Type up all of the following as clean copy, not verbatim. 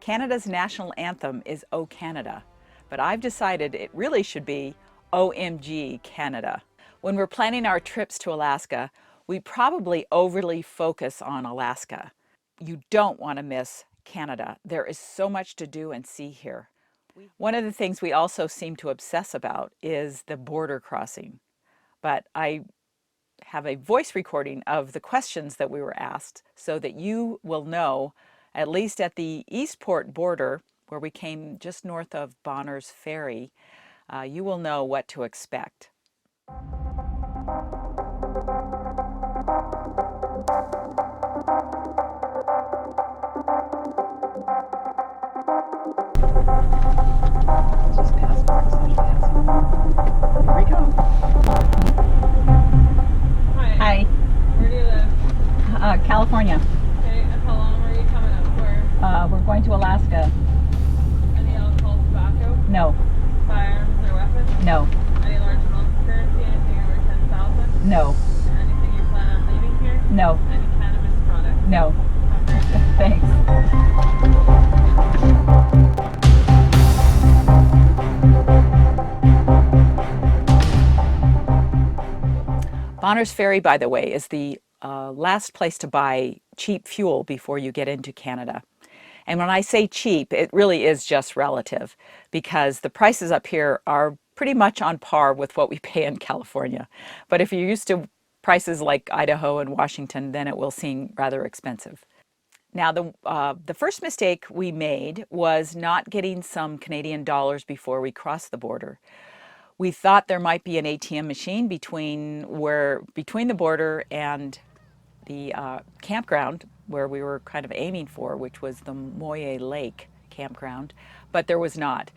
Canada's national anthem is O Canada, but I've decided it really should be OMG Canada. When we're planning our trips to Alaska, we probably overly focus on Alaska. You don't want to miss Canada. There is so much to do and see here. One of the things we also seem to obsess about is the border crossing. But I have a voice recording of the questions that we were asked so that you will know, at least at the Eastport border, where we came just north of Bonners Ferry, you will know what to expect. Let's just pass by, so we have some fun. Here we go. Hi. Where do you live? California. Okay, and how long are you coming up for? We're going to Alaska. Any alcohol, tobacco, No, firearms or weapons? no, Any large amounts of currency, anything over 10,000? no, Anything you plan on leaving here? no, Any cannabis products? no. Okay. Thanks. Bonners Ferry, by the way, is the last place to buy cheap fuel before you get into Canada. And when I say cheap, it really is just relative, because the prices up here are pretty much on par with what we pay in California. But if you're used to prices like Idaho and Washington, then it will seem rather expensive. Now, the first mistake we made was not getting some Canadian dollars before we crossed the border. We thought there might be an ATM machine between the border and the campground where we were kind of aiming for, which was the Moye Lake campground, but there was not.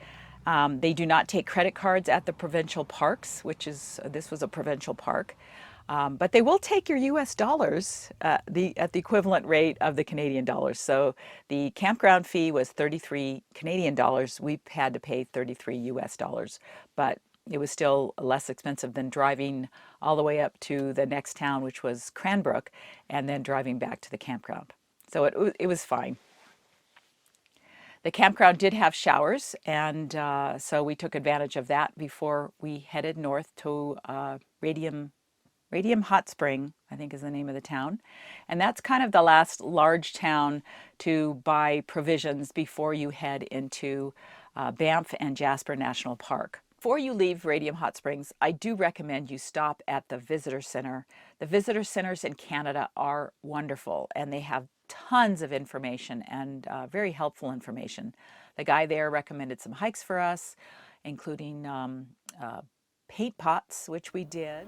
They do not take credit cards at the provincial parks, this was a provincial park, but they will take your US dollars at the equivalent rate of the Canadian dollars. So the campground fee was 33 Canadian dollars. We had to pay 33 US dollars, but it was still less expensive than driving all the way up to the next town, which was Cranbrook, and then driving back to the campground. So it was fine. The campground did have showers, and so we took advantage of that before we headed north to Radium Hot Spring, I think is the name of the town. And that's kind of the last large town to buy provisions before you head into Banff and Jasper National Park. Before you leave Radium Hot Springs, I do recommend you stop at the Visitor Center. The Visitor Centers in Canada are wonderful, and they have tons of information and very helpful information. The guy there recommended some hikes for us, including paint pots, which we did.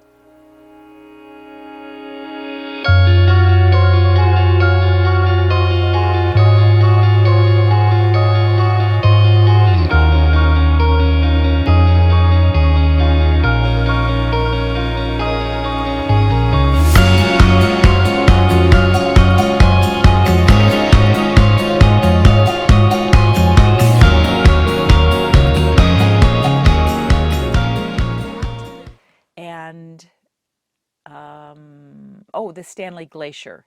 The Stanley Glacier.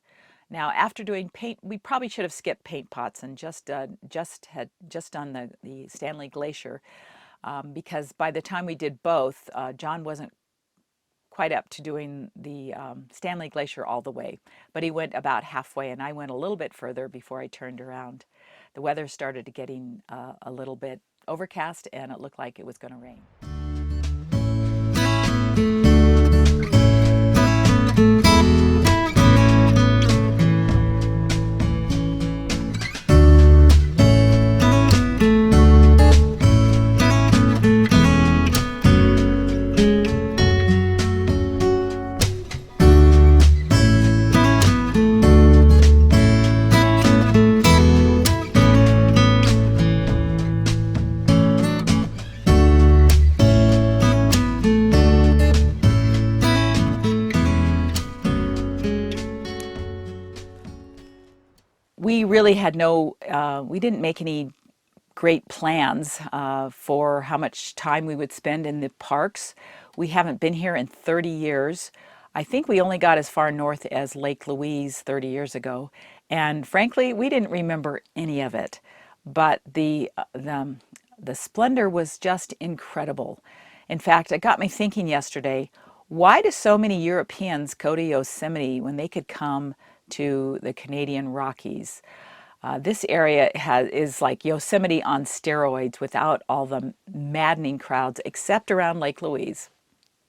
Now, after doing paint, we probably should have skipped paint pots and just done the Stanley Glacier, because by the time we did both, John wasn't quite up to doing the Stanley Glacier all the way, but he went about halfway, and I went a little bit further before I turned around. The weather started getting a little bit overcast, and it looked like it was going to rain. We really had we didn't make any great plans for how much time we would spend in the parks. We haven't been here in 30 years. I think we only got as far north as Lake Louise 30 years ago. And frankly, we didn't remember any of it. but the splendor was just incredible. In fact, it got me thinking yesterday, why do so many Europeans go to Yosemite when they could come to the Canadian Rockies? This area is like Yosemite on steroids without all the maddening crowds, except around Lake Louise.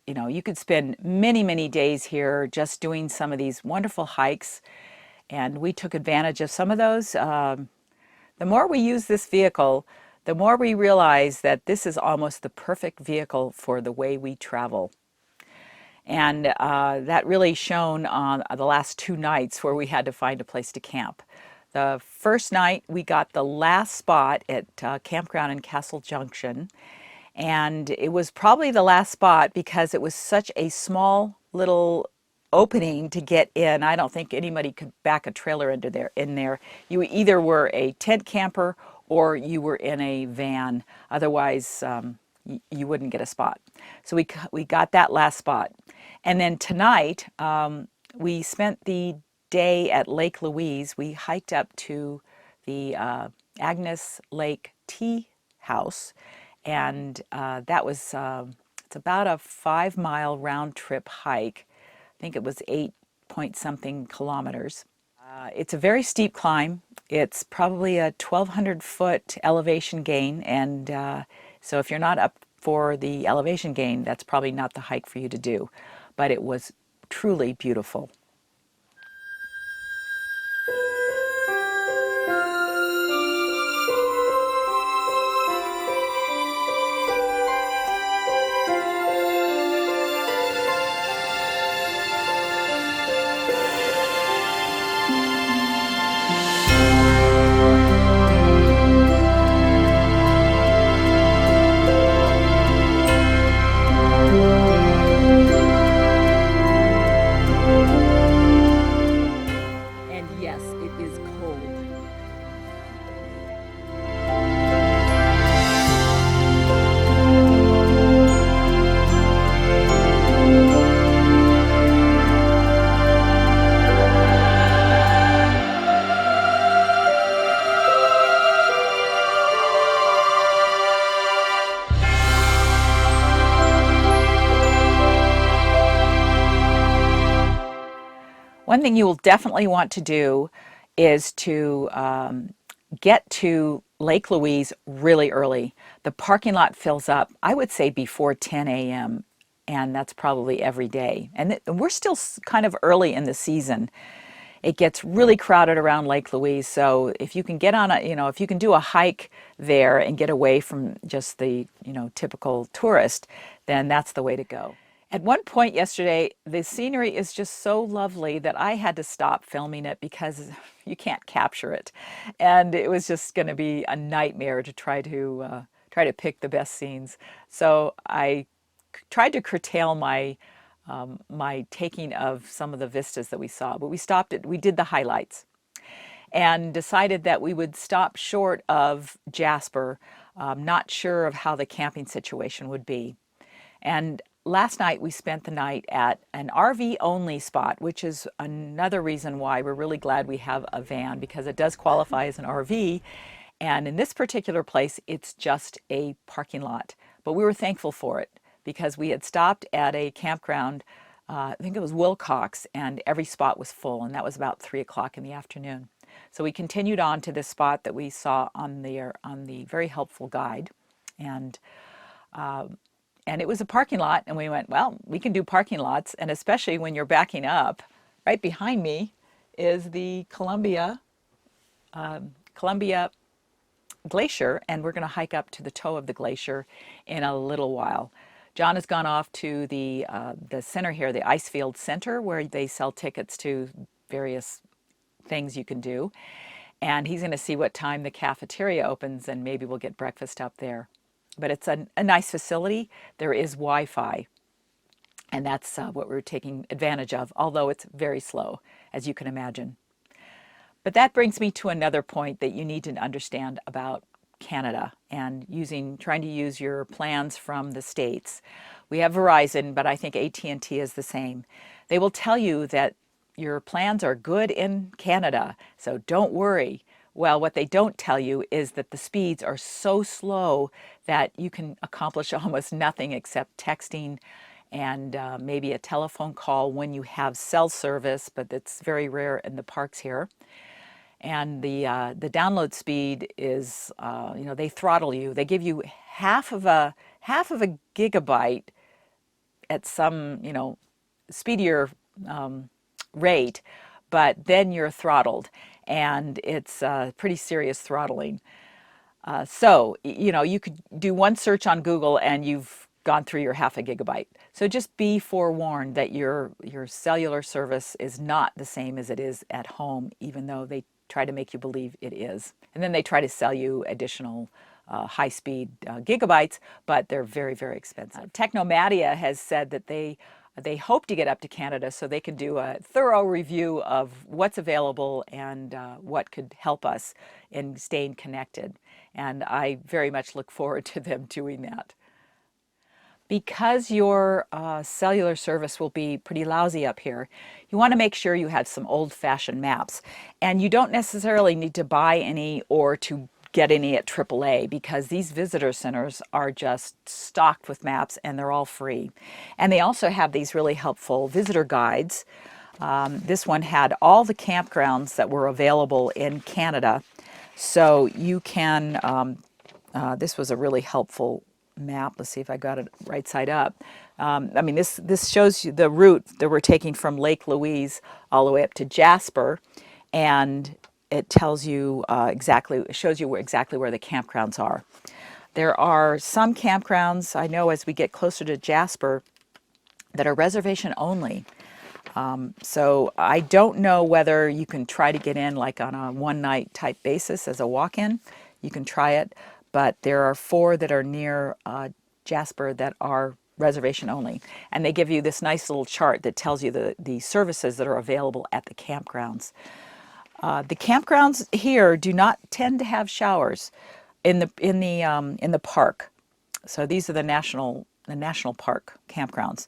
You know, you could spend many, many days here just doing some of these wonderful hikes, and we took advantage of some of those. The more we use this vehicle, the more we realize that this is almost the perfect vehicle for the way we travel. And that really shone on the last 2 nights where we had to find a place to camp. The first night, we got the last spot at campground in Castle Junction. And it was probably the last spot because it was such a small little opening to get in. I don't think anybody could back a trailer into there. In there, you either were a tent camper or you were in a van. Otherwise, you wouldn't get a spot. So we got that last spot. And then tonight, we spent the day at Lake Louise. We hiked up to the Agnes Lake Tea House. And that was, it's about a 5-mile round trip hike. I think it was 8-point-something kilometers. It's a very steep climb. It's probably a 1,200-foot elevation gain. And so if you're not up for the elevation gain, that's probably not the hike for you to do. But it was truly beautiful. And yes, it is cold. One thing you will definitely want to do is to get to Lake Louise really early. The parking lot fills up, I would say, before 10 a.m., and that's probably every day. And we're still kind of early in the season. It gets really crowded around Lake Louise, so if you can get on if you can do a hike there and get away from just the, typical tourist, then that's the way to go. At one point yesterday, the scenery is just so lovely that I had to stop filming it because you can't capture it. And it was just going to be a nightmare to try to pick the best scenes. So I tried to curtail my taking of some of the vistas that we saw, but we did the highlights and decided that we would stop short of Jasper, not sure of how the camping situation would be. And last night we spent the night at an RV only spot, which is another reason why we're really glad we have a van, because it does qualify as an RV. And in this particular place, it's just a parking lot. But we were thankful for it because we had stopped at a campground, I think it was Wilcox, and every spot was full, and that was about 3 o'clock in the afternoon. So we continued on to this spot that we saw on the very helpful guide. And it was a parking lot, and we went, well, we can do parking lots, and especially when you're backing up. Right behind me is the Columbia Glacier, and we're going to hike up to the toe of the glacier in a little while. John has gone off to the center here, the Icefield Center, where they sell tickets to various things you can do, and he's going to see what time the cafeteria opens, and maybe we'll get breakfast up there. But it's a nice facility. There is Wi-Fi, and that's what we're taking advantage of, although it's very slow, as you can imagine. But that brings me to another point that you need to understand about Canada and trying to use your plans from the States. We have Verizon, but I think AT&T is the same. They will tell you that your plans are good in Canada, so don't worry. Well, what they don't tell you is that the speeds are so slow that you can accomplish almost nothing except texting and maybe a telephone call when you have cell service, but that's very rare in the parks here. And the download speed is, they throttle you. They give you half of a gigabyte at some, speedier rate, but then you're throttled, and it's pretty serious throttling. So, you could do one search on Google and you've gone through your half a gigabyte. So just be forewarned that your cellular service is not the same as it is at home, even though they try to make you believe it is. And then they try to sell you additional high-speed gigabytes, but they're very, very expensive. Technomadia has said that they hope to get up to Canada so they can do a thorough review of what's available and what could help us in staying connected. And I very much look forward to them doing that. Because your cellular service will be pretty lousy up here, you want to make sure you have some old-fashioned maps. And you don't necessarily need to buy any or to get any at AAA, because these visitor centers are just stocked with maps and they're all free. And they also have these really helpful visitor guides. This one had all the campgrounds that were available in Canada. So you can, this was a really helpful map. Let's see if I got it right side up. This shows you the route that we're taking from Lake Louise all the way up to Jasper, and it tells you it shows you exactly where the campgrounds are. There are some campgrounds, I know, as we get closer to Jasper, that are reservation only. So I don't know whether you can try to get in like on a one-night type basis as a walk-in. You can try it, but there are 4 that are near Jasper that are reservation only. And they give you this nice little chart that tells you the services that are available at the campgrounds. The campgrounds here do not tend to have showers in the park. So these are the national park campgrounds.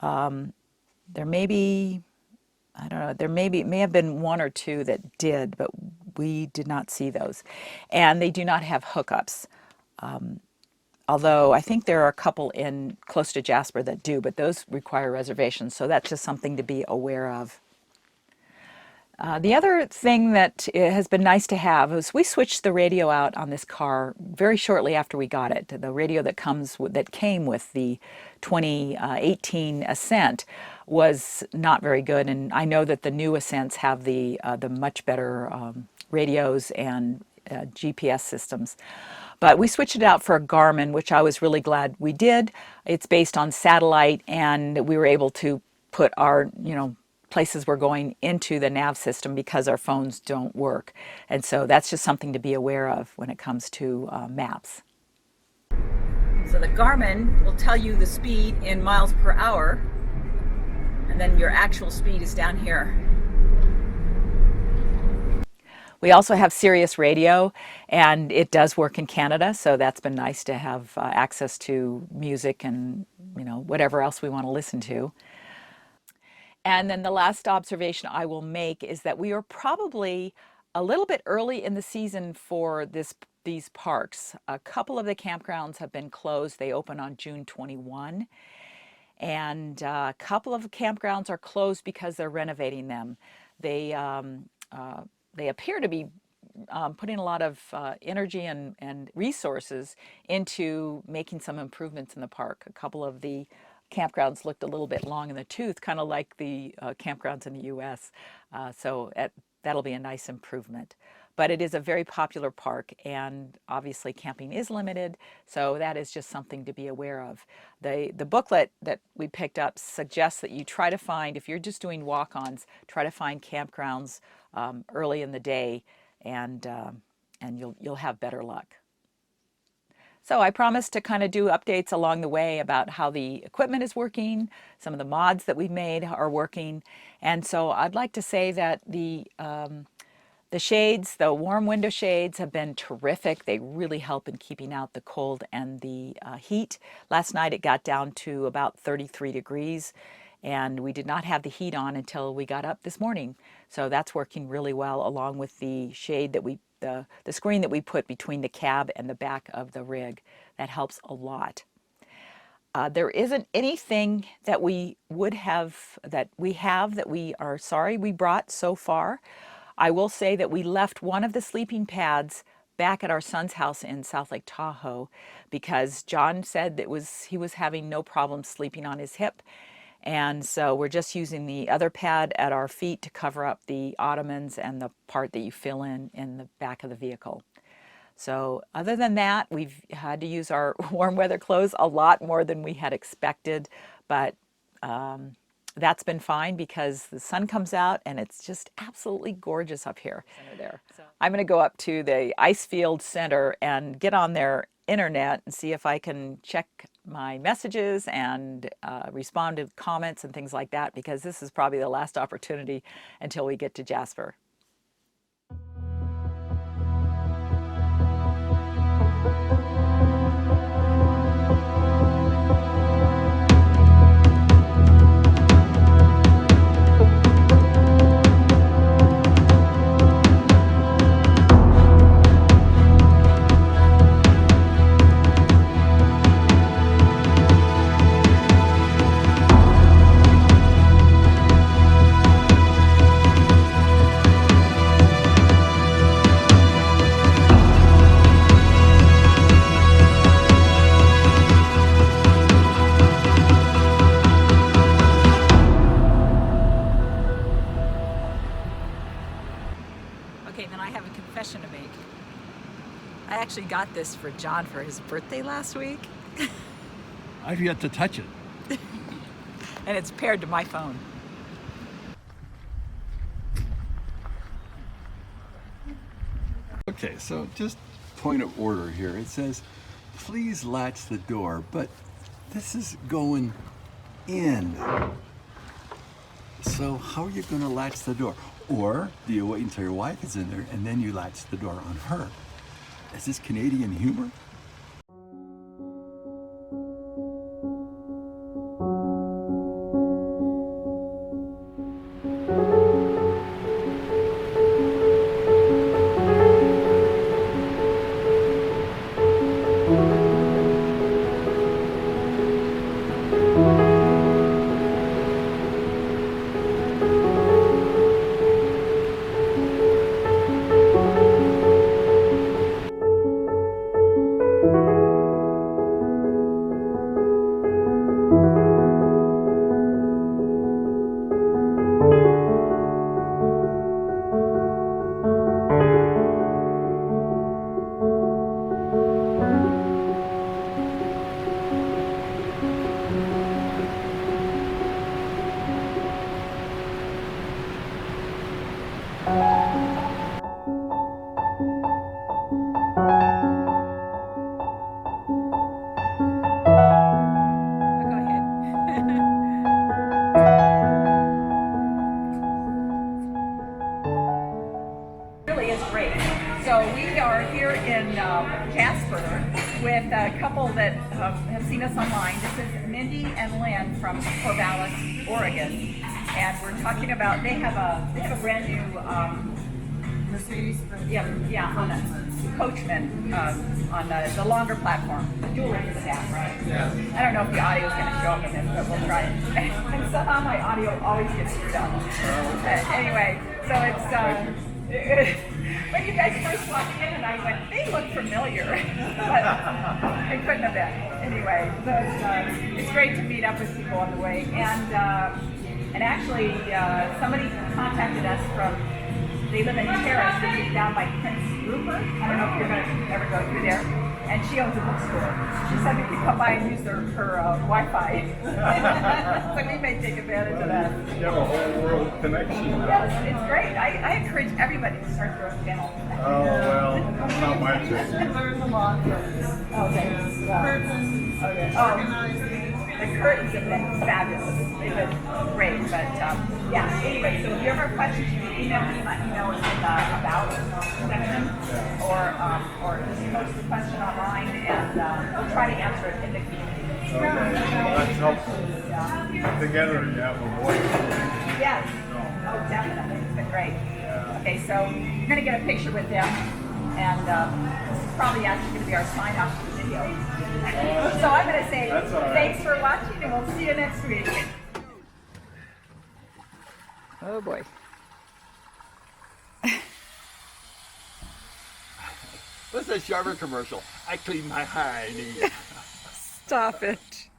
There may be, I don't know, may have been 1 or 2 that did, but we did not see those. And they do not have hookups. Although I think there are a couple in close to Jasper that do, but those require reservations. So that's just something to be aware of. The other thing that has been nice to have is we switched the radio out on this car very shortly after we got it. The radio that came with the 2018 Ascent was not very good, and I know that the new Ascents have the much better radios and GPS systems. But we switched it out for a Garmin, which I was really glad we did. It's based on satellite, and we were able to put our, places we're going into the nav system because our phones don't work. And so that's just something to be aware of when it comes to maps. So the Garmin will tell you the speed in miles per hour, and then your actual speed is down here. We also have Sirius Radio, and it does work in Canada, so that's been nice to have access to music and whatever else we want to listen to. And then the last observation I will make is that we are probably a little bit early in the season for these parks. A couple of the campgrounds have been closed. They open on June 21. And a couple of campgrounds are closed because they're renovating them. They appear to be putting a lot of energy and resources into making some improvements in the park. A couple of the campgrounds looked a little bit long in the tooth, kind of like the campgrounds in the U.S. That'll be a nice improvement. But it is a very popular park, and obviously camping is limited, so that is just something to be aware of. The booklet that we picked up suggests that you try to find, if you're just doing walk-ons, try to find campgrounds early in the day, and you'll have better luck. So I promised to kind of do updates along the way about how the equipment is working, some of the mods that we've made are working, and so I'd like to say that the shades, the warm window shades, have been terrific. They really help in keeping out the cold and the heat. Last night it got down to about 33 degrees, and we did not have the heat on until we got up this morning. So that's working really well, along with the shade that the screen that we put between the cab and the back of the rig. That helps a lot. There isn't anything that we are sorry we brought so far. I will say that we left one of the sleeping pads back at our son's house in South Lake Tahoe because John said that he was having no problem sleeping on his hip. And so we're just using the other pad at our feet to cover up the ottomans and the part that you fill in the back of the vehicle. So other than that, we've had to use our warm weather clothes a lot more than we had expected, but that's been fine because the sun comes out and it's just absolutely gorgeous up here. I'm going to go up to the Icefield Center and get on their internet and see if I can check my messages and respond to comments and things like that, because this is probably the last opportunity until we get to Jasper. Okay, then I have a confession to make. I actually got this for John for his birthday last week. I've yet to touch it. And it's paired to my phone. Okay, so just point of order here. It says, please latch the door, but this is going in. So how are you going to latch the door? Or do you wait until your wife is in there and then you latch the door on her? Is this Canadian humor? So we are here in Jasper with a couple that have seen us online. This is Mindy and Lynn from Corvallis, Oregon, and we're talking about they have a brand new Mercedes, on a Coachman on the longer platform. Julie is that, right? Yeah. I don't know if the audio is going to show up in this, but we'll try it. And somehow my audio always gets screwed up. Anyway, so it's. When you guys first walked in and I went, they look familiar, but I couldn't have been. Anyway, so it's great to meet up with people on the way. And actually, somebody contacted us from, they live in Terrace, which is down by Prince Rupert. I don't know if you're going to ever go through there. And she owns a bookstore. She said we could come by and use her Wi-Fi. So we may take advantage of that. You have a whole world connection. Yes, it's great. I encourage everybody to start their own channel. Oh, well, that's not my thing. There's a lot of Okay. curtains, Okay. organizing. The curtains have been fabulous. They've been great. But yeah, anyway, so if you ever have questions, you can email me. Let me know in the About section. Or just post the question online and we'll try to answer it in the community. That's helpful. Yeah. Together you have a voice. Yes. Oh, definitely. It's been great. Okay, so you're going to get a picture with them. And this is probably actually going to be our sign off for the video. So I'm going to say That's all right. thanks for watching, and we'll see you next week. Oh boy. What's a Jasper commercial? I clean my hiney. Stop it.